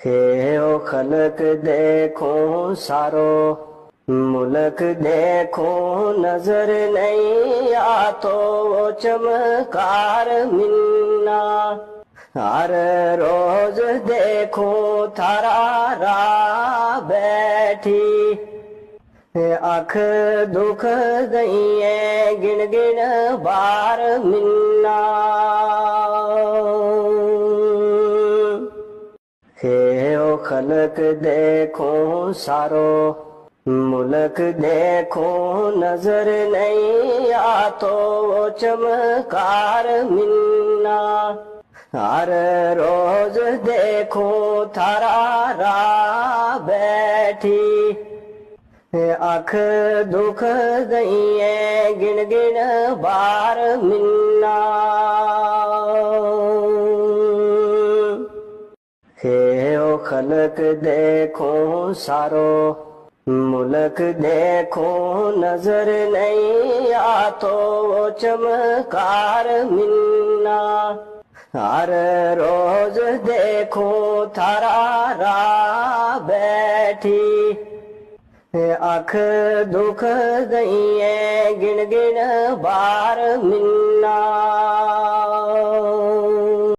हे ओ खलक देखो सारो, मुल्क देखो नजर नहीं आतो वो चमकार मिन्ना। हर रोज देखो थारा राह बैठी, अख दुख गईए गिन गिन बार मिन्ना। हे ओ खलक देखो सारो, मुल्क देखो नजर नहीं आतो वो चमकार मिन्ना। हर रोज देखो थारा राह बैठी, अख दुख गईए गिन गिन बार मिन्ना। हे ओ खलक देखो सारो, मुल्क देखो नजर नहीं आतो वो चमकार मिन्ना। हर रोज देखो थारा राह बैठी, अख दुख गईए गिन गिन बार मिन्ना।